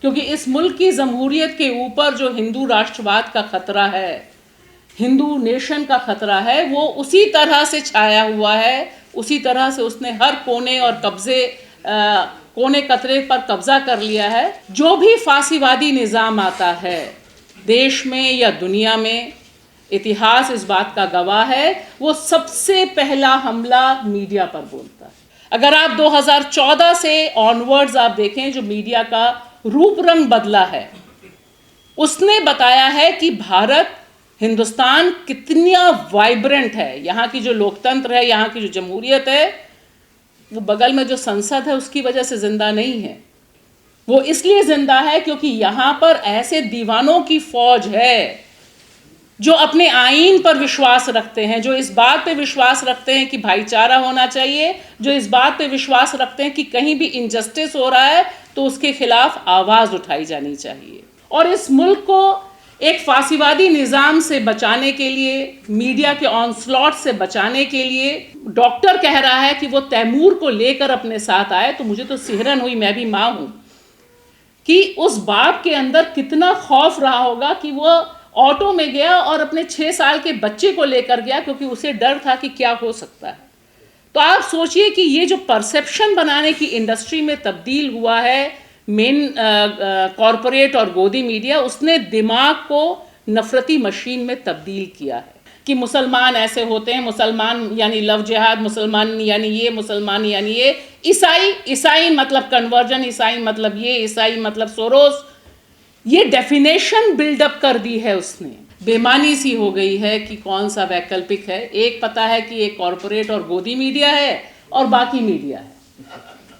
क्योंकि इस मुल्क की जमहूरियत के ऊपर जो हिंदू राष्ट्रवाद का खतरा है, हिंदू नेशन का खतरा है, वो उसी तरह से छाया हुआ है, उसी तरह से उसने हर कोने और कोने कतरे पर कब्जा कर लिया है। जो भी फांसीवादी निज़ाम आता है देश में या दुनिया में, इतिहास इस बात का गवाह है, वो सबसे पहला हमला मीडिया पर बोलता है। अगर आप 2014 से ऑनवर्ड्स आप देखें, जो मीडिया का रूप रंग बदला है, उसने बताया है कि भारत, हिंदुस्तान कितना वाइब्रेंट है। यहाँ की जो लोकतंत्र है, यहाँ की जो जमहूरियत है, वो बगल में जो संसद है उसकी वजह से जिंदा नहीं है। वो इसलिए जिंदा है क्योंकि यहाँ पर ऐसे दीवानों की फौज है जो अपने आईन पर विश्वास रखते हैं, जो इस बात पे विश्वास रखते हैं कि भाईचारा होना चाहिए, जो इस बात पे विश्वास रखते हैं कि कहीं भी इनजस्टिस हो रहा है तो उसके खिलाफ आवाज़ उठाई जानी चाहिए। और इस मुल्क को एक फांसीवादी निज़ाम से बचाने के लिए, मीडिया के ऑनस्लॉट से बचाने के लिए, डॉक्टर कह रहा है कि वो तैमूर को लेकर अपने साथ आए, तो मुझे तो सिहरन हुई, मैं भी माँ हूँ, कि उस बाप के अंदर कितना खौफ रहा होगा कि वो ऑटो में गया और अपने 6 साल के बच्चे को लेकर गया, क्योंकि उसे डर था कि क्या हो सकता है। तो आप सोचिए कि ये जो परसेप्शन बनाने की इंडस्ट्री में तब्दील हुआ है मेन कॉरपोरेट और गोदी मीडिया, उसने दिमाग को नफरती मशीन में तब्दील किया है कि मुसलमान ऐसे होते हैं, मुसलमान यानी लव जिहाद, मुसलमान यानी ये, मुसलमान यानी ये, ईसाई मतलब कन्वर्जन, ईसाई मतलब ये, ईसाई मतलब सोरोस। ये डेफिनेशन बिल्डअप कर दी है उसने। बेमानी सी हो गई है कि कौन सा वैकल्पिक है। एक पता है कि एक कॉरपोरेट और गोदी मीडिया है और बाकी मीडिया है।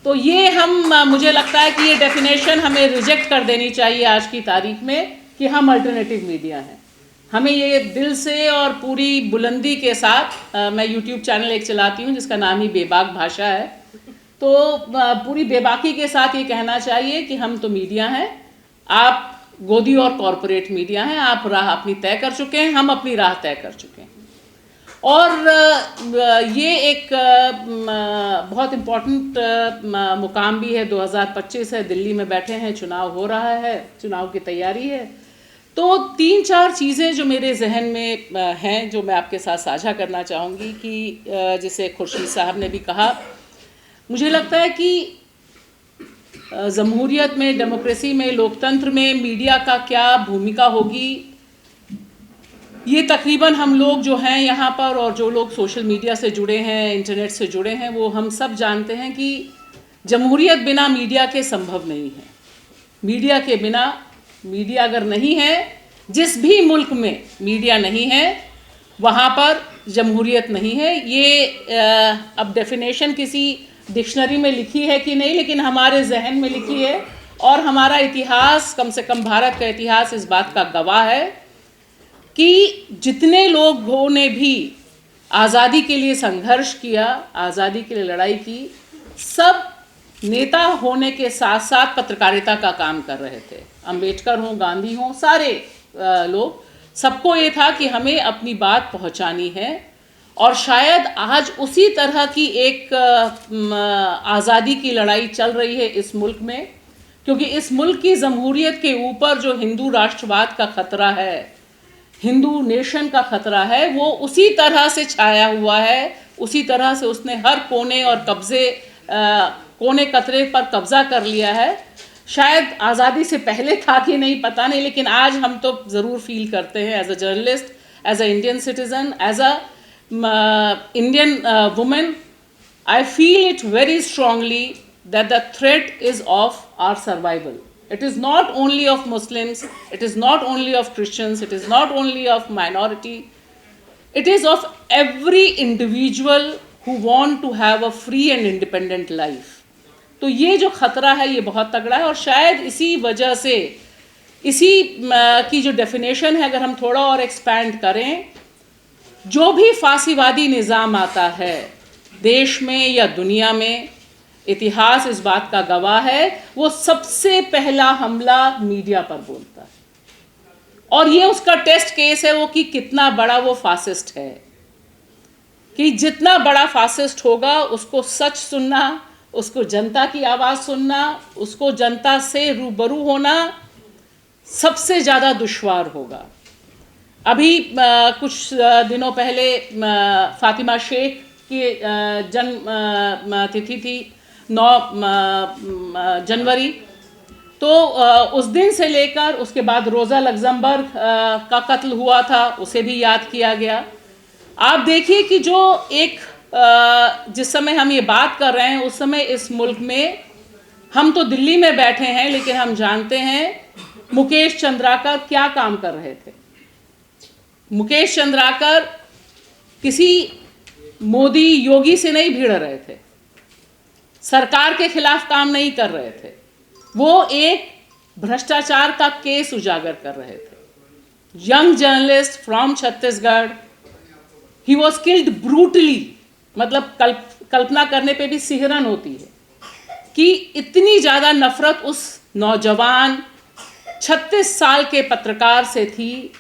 तो ये मुझे लगता है कि ये डेफिनेशन हमें रिजेक्ट कर देनी चाहिए आज की तारीख में कि हम अल्टरनेटिव मीडिया हैं। हमें ये दिल से और पूरी बुलंदी के साथ, मैं यूट्यूब चैनल एक चलाती हूँ जिसका नाम ही बेबाक भाषा है, तो पूरी बेबाकी के साथ ये कहना चाहिए कि हम तो मीडिया हैं, आप गोदी और कॉरपोरेट मीडिया हैं, आप राह अपनी तय कर चुके हैं, हम अपनी राह तय कर चुके हैं। और ये एक बहुत इम्पॉर्टेंट मुकाम भी है। 2025 है, दिल्ली में बैठे हैं, चुनाव हो रहा है, चुनाव की तैयारी है। तो 3-4 चीज़ें जो मेरे जहन में हैं, जो मैं आपके साथ साझा करना चाहूँगी कि जिसे खुर्शीद साहब ने भी कहा, मुझे लगता है कि जमहूरियत में, डेमोक्रेसी में, लोकतंत्र में मीडिया का क्या भूमिका होगी, ये तकरीबन हम लोग जो हैं यहाँ पर और जो लोग सोशल मीडिया से जुड़े हैं, इंटरनेट से जुड़े हैं, वो हम सब जानते हैं कि जमहूरियत बिना मीडिया के संभव नहीं है। मीडिया के बिना, मीडिया अगर नहीं है, जिस भी मुल्क में मीडिया नहीं है वहाँ पर जमहूरियत नहीं है। ये अब डेफिनेशन किसी डिक्शनरी में लिखी है कि नहीं, लेकिन हमारे जहन में लिखी है और हमारा इतिहास, कम से कम भारत का इतिहास इस बात का गवाह है कि जितने लोगों ने भी आज़ादी के लिए संघर्ष किया, आज़ादी के लिए लड़ाई की, सब नेता होने के साथ साथ पत्रकारिता का काम कर रहे थे। अंबेडकर हों, गांधी हों, सारे लोग, सबको ये था कि हमें अपनी बात पहुंचानी है। और शायद आज उसी तरह की एक आज़ादी की लड़ाई चल रही है इस मुल्क में, क्योंकि इस मुल्क की जमहूरियत के ऊपर जो हिंदू राष्ट्रवाद का खतरा है, हिंदू नेशन का खतरा है, वो उसी तरह से छाया हुआ है, उसी तरह से उसने हर कोने और कोने कतरे पर कब्जा कर लिया है। शायद आज़ादी से पहले था कि नहीं पता नहीं, लेकिन आज हम तो ज़रूर फील करते हैं as a journalist, as a Indian citizen, as a Indian woman, I feel it very strongly that the threat is of our survival. It is not only of Muslims, it is not only of Christians, it is not only of minority, it is of every individual who want to have a free and independent life. तो ये जो ख़तरा है ये बहुत तगड़ा है। और शायद इसी वजह से, इसी की जो डेफिनेशन है अगर हम थोड़ा और एक्सपैंड करें, जो भी फांसीवादी निज़ाम आता है देश में या दुनिया में, इतिहास इस बात का गवाह है, वो सबसे पहला हमला मीडिया पर बोलता है। और ये उसका टेस्ट केस है वो कि कितना बड़ा वो फासिस्ट है, कि जितना बड़ा फासिस्ट होगा उसको सच सुनना, उसको जनता की आवाज़ सुनना, उसको जनता से रूबरू होना सबसे ज़्यादा दुश्वार होगा। अभी कुछ दिनों पहले फातिमा शेख की जन्म तिथि थी 9 जनवरी। तो उस दिन से लेकर उसके बाद रोज़ा लग्जमबर्ग का कत्ल हुआ था, उसे भी याद किया गया। आप देखिए कि जो एक जिस समय हम ये बात कर रहे हैं उस समय इस मुल्क में, हम तो दिल्ली में बैठे हैं लेकिन हम जानते हैं मुकेश चंद्राकर क्या काम कर रहे थे। मुकेश चंद्राकर किसी मोदी योगी से नहीं भिड़ रहे थे, सरकार के खिलाफ काम नहीं कर रहे थे, वो एक भ्रष्टाचार का केस उजागर कर रहे थे। Young journalist from Chhattisgarh, he was killed brutally. मतलब कल्पना करने पे भी सिहरन होती है कि इतनी ज़्यादा नफरत उस नौजवान 36 साल के पत्रकार से थी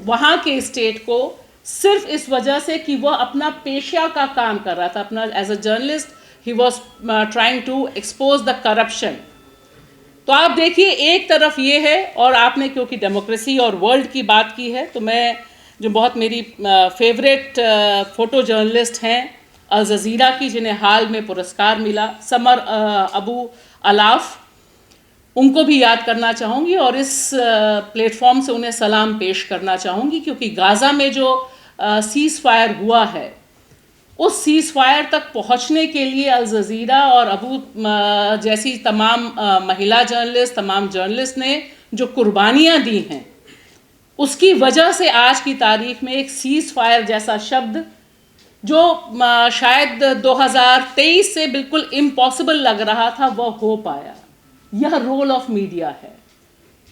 वहाँ के स्टेट को, सिर्फ इस वजह से कि वह अपना पेशा का काम कर रहा था, अपना as a journalist he was trying to expose the corruption. तो आप देखिए एक तरफ ये है, और आपने क्योंकि डेमोक्रेसी और वर्ल्ड की बात की है तो मैं जो बहुत मेरी फेवरेट फ़ोटो जर्नलिस्ट हैं अल जज़ीरा की, जिन्हें हाल में पुरस्कार मिला, समर अबू अलाफ, उनको भी याद करना चाहूँगी और इस प्लेटफॉर्म से उन्हें सलाम पेश करना चाहूँगी, क्योंकि गाज़ा में जो सीज़ फायर हुआ है उस सीज़ फायर तक पहुँचने के लिए अल जज़ीरा और अबू जैसी तमाम महिला जर्नलिस्ट, तमाम जर्नलिस्ट ने जो कुर्बानियाँ दी हैं, उसकी वजह से आज की तारीख में एक सीज़ फायर जैसा शब्द जो शायद 2023 से बिल्कुल इम्पॉसिबल लग रहा था, वह हो पाया। यह रोल ऑफ मीडिया है।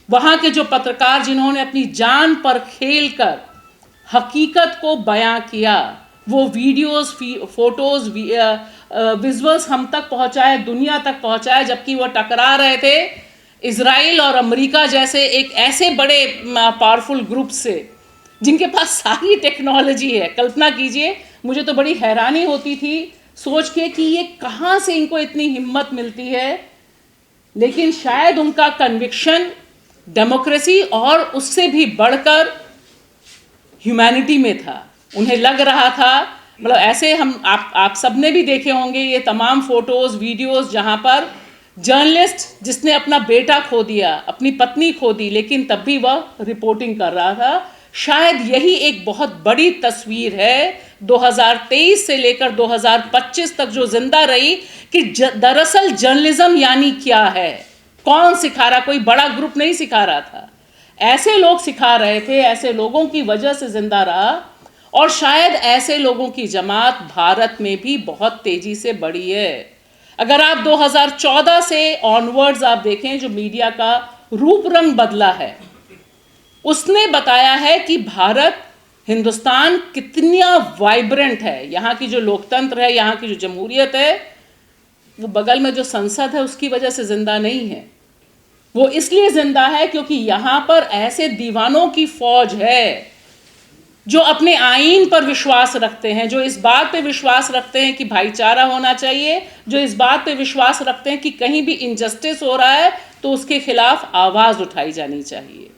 वहाँ के जो पत्रकार जिन्होंने अपनी जान पर खेलकर हकीकत को बयां किया, वो वीडियोस, फोटोज, विजुअल्स हम तक पहुँचाए, दुनिया तक पहुँचाए, जबकि वो टकरा रहे थे इजराइल और अमेरिका जैसे एक ऐसे बड़े पावरफुल ग्रुप से जिनके पास सारी टेक्नोलॉजी है। कल्पना कीजिए, मुझे तो बड़ी हैरानी होती थी सोच के कि ये कहाँ से इनको इतनी हिम्मत मिलती है, लेकिन शायद उनका कन्विक्शन डेमोक्रेसी और उससे भी बढ़कर ह्यूमैनिटी में था। उन्हें लग रहा था, मतलब ऐसे हम आप सबने भी देखे होंगे ये तमाम फोटोज़, वीडियोज़ जहाँ पर जर्नलिस्ट जिसने अपना बेटा खो दिया, अपनी पत्नी खो दी, लेकिन तब भी वह रिपोर्टिंग कर रहा था। शायद यही एक बहुत बड़ी तस्वीर है 2023 से लेकर 2025 तक जो जिंदा रही, कि दरअसल जर्नलिज्म यानी क्या है, कौन सिखा रहा, कोई बड़ा ग्रुप नहीं सिखा रहा था, ऐसे लोग सिखा रहे थे, ऐसे लोगों की वजह से जिंदा रहा। और शायद ऐसे लोगों की जमात भारत में भी बहुत तेजी से बढ़ी है। अगर आप 2014 से ऑनवर्ड्स आप देखें, जो मीडिया का रूप रंग बदला है, उसने बताया है कि भारत, हिंदुस्तान कितना वाइब्रेंट है। यहाँ की जो लोकतंत्र है, यहाँ की जो जमहूरियत है, वो बगल में जो संसद है उसकी वजह से जिंदा नहीं है। वो इसलिए जिंदा है क्योंकि यहाँ पर ऐसे दीवानों की फौज है जो अपने आईन पर विश्वास रखते हैं, जो इस बात पे विश्वास रखते हैं कि भाईचारा होना चाहिए, जो इस बात पे विश्वास रखते हैं कि कहीं भी इनजस्टिस हो रहा है तो उसके खिलाफ आवाज़ उठाई जानी चाहिए।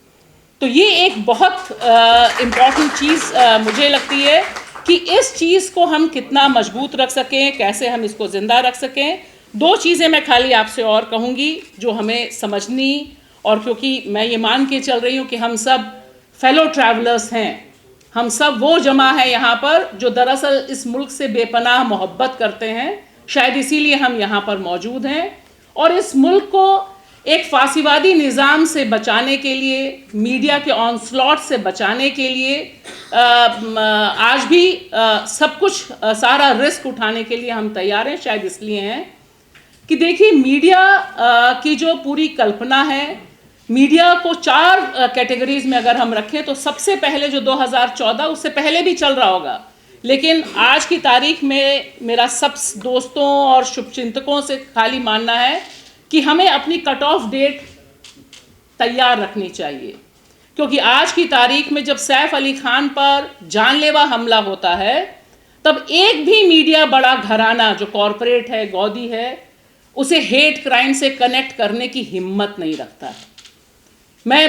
तो ये एक बहुत इम्पॉर्टेंट चीज़ मुझे लगती है कि इस चीज़ को हम कितना मजबूत रख सकें, कैसे हम इसको ज़िंदा रख सकें। दो चीज़ें मैं खाली आपसे और कहूँगी जो हमें समझनी, और क्योंकि मैं ये मान के चल रही हूँ कि हम सब फेलो ट्रैवलर्स हैं, हम सब वो जमा है यहाँ पर जो दरअसल इस मुल्क से बेपनाह मोहब्बत करते हैं, शायद इसीलिए हम यहाँ पर मौजूद हैं। और इस मुल्क को एक फांसीवादी निज़ाम से बचाने के लिए, मीडिया के ऑनस्लॉट से बचाने के लिए आज भी सब कुछ, सारा रिस्क उठाने के लिए हम तैयार हैं। शायद इसलिए हैं कि देखिए, मीडिया की जो पूरी कल्पना है, मीडिया को 4 कैटेगरीज में अगर हम रखें तो सबसे पहले जो 2014, उससे पहले भी चल रहा होगा, लेकिन आज की तारीख में मेरा सब दोस्तों और शुभचिंतकों से खाली मानना है कि हमें अपनी कट ऑफ डेट तैयार रखनी चाहिए। क्योंकि आज की तारीख में जब सैफ अली खान पर जानलेवा हमला होता है, तब एक भी मीडिया बड़ा घराना जो कॉरपोरेट है, गौदी है, उसे हेट क्राइम से कनेक्ट करने की हिम्मत नहीं रखता है। मैं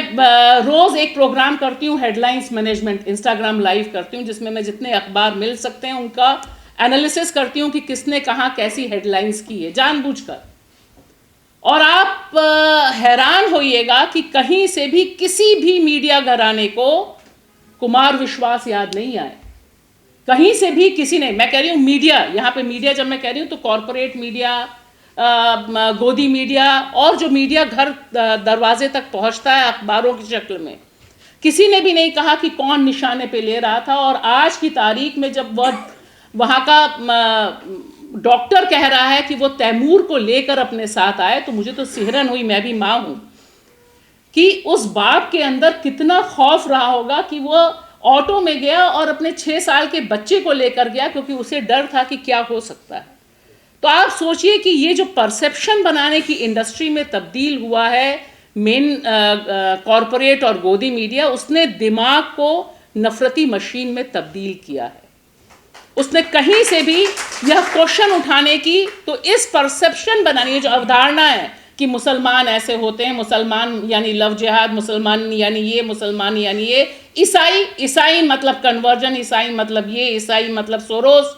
रोज़ एक प्रोग्राम करती हूँ, हेडलाइंस मैनेजमेंट, इंस्टाग्राम लाइव करती हूँ, जिसमें मैं जितने अखबार मिल सकते हैं उनका एनालिसिस करती हूँ कि किसने कहाँ कैसी हेडलाइंस की है जानबूझकर। और आप हैरान होइएगा कि कहीं से भी किसी भी मीडिया घराने को कुमार विश्वास याद नहीं आए। कहीं से भी किसी ने, मैं कह रही हूँ मीडिया, यहाँ पे मीडिया जब मैं कह रही हूँ तो कॉरपोरेट मीडिया, गोदी मीडिया और जो मीडिया घर दरवाजे तक पहुँचता है अखबारों की शक्ल में, किसी ने भी नहीं कहा कि कौन निशाने पे ले रहा था। और आज की तारीख में जब वह वहाँ का डॉक्टर कह रहा है कि वो तैमूर को लेकर अपने साथ आए, तो मुझे तो सिहरन हुई, मैं भी माँ हूँ, कि उस बाप के अंदर कितना खौफ रहा होगा कि वो ऑटो में गया और अपने 6 साल के बच्चे को लेकर गया, क्योंकि उसे डर था कि क्या हो सकता है। तो आप सोचिए कि ये जो परसेप्शन बनाने की इंडस्ट्री में तब्दील हुआ है मेन कॉरपोरेट और गोदी मीडिया, उसने दिमाग को नफरती मशीन में तब्दील किया है। उसने कहीं से भी यह क्वेश्चन उठाने की, तो इस परसेप्शन बनाने, जो अवधारणा है कि मुसलमान ऐसे होते हैं, मुसलमान यानी लव जिहाद, मुसलमान यानी ये, मुसलमान यानी ये, ईसाई मतलब कन्वर्जन, ईसाई मतलब ये, ईसाई मतलब सोरोस,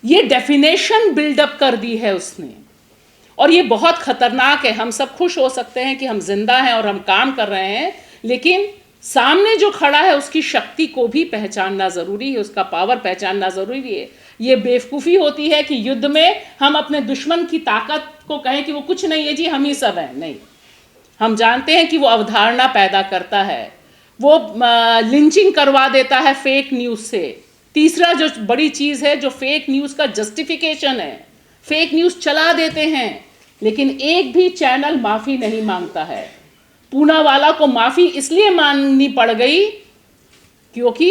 ये डेफिनेशन बिल्डअप कर दी है उसने। और ये बहुत खतरनाक है। हम सब खुश हो सकते हैं कि हम जिंदा हैं और हम काम कर रहे हैं, लेकिन सामने जो खड़ा है उसकी शक्ति को भी पहचानना ज़रूरी है, उसका पावर पहचानना ज़रूरी है। ये बेवकूफ़ी होती है कि युद्ध में हम अपने दुश्मन की ताकत को कहें कि वो कुछ नहीं है जी, हम ही सब हैं। नहीं, हम जानते हैं कि वो अवधारणा पैदा करता है, वो लिंचिंग करवा देता है फेक न्यूज़ से। तीसरा जो बड़ी चीज़ है, जो फेक न्यूज़ का जस्टिफिकेशन है, फेक न्यूज़ चला देते हैं लेकिन एक भी चैनल माफ़ी नहीं मांगता है। पूनावाला को माफ़ी इसलिए मांगनी पड़ गई क्योंकि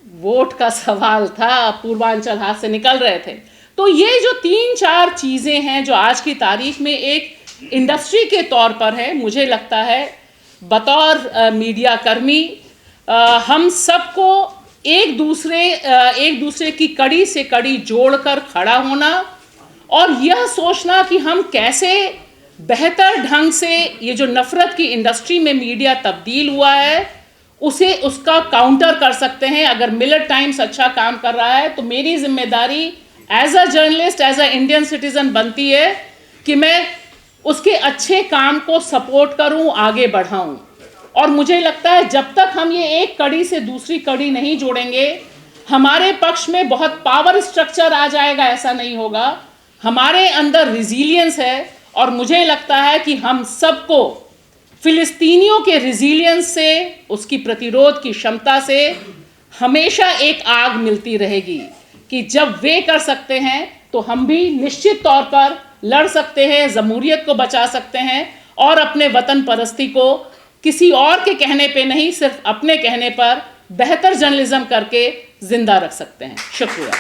वोट का सवाल था, पूर्वांचल हाथ से निकल रहे थे। तो ये जो 3-4 चीज़ें हैं जो आज की तारीख में एक इंडस्ट्री के तौर पर है, मुझे लगता है बतौर मीडिया कर्मी हम सबको एक दूसरे की कड़ी से कड़ी जोड़कर खड़ा होना और यह सोचना कि हम कैसे बेहतर ढंग से ये जो नफ़रत की इंडस्ट्री में मीडिया तब्दील हुआ है उसका काउंटर कर सकते हैं। अगर मिलर टाइम्स अच्छा काम कर रहा है तो मेरी जिम्मेदारी as a journalist, as a Indian citizen बनती है कि मैं उसके अच्छे काम को सपोर्ट करूं, आगे बढ़ाऊं। और मुझे लगता है जब तक हम ये एक कड़ी से दूसरी कड़ी नहीं जोड़ेंगे, हमारे पक्ष में बहुत पावर स्ट्रक्चर आ जाएगा, ऐसा नहीं होगा। हमारे अंदर रिजिलियंस है और मुझे लगता है कि हम सबको फिलिस्तीनियों के रिजिलियंस से, उसकी प्रतिरोध की क्षमता से हमेशा एक आग मिलती रहेगी कि जब वे कर सकते हैं तो हम भी निश्चित तौर पर लड़ सकते हैं, जमहूरियत को बचा सकते हैं और अपने वतन परस्ती को किसी और के कहने पे नहीं, सिर्फ अपने कहने पर बेहतर जर्नलिज्म करके जिंदा रख सकते हैं। शुक्रिया।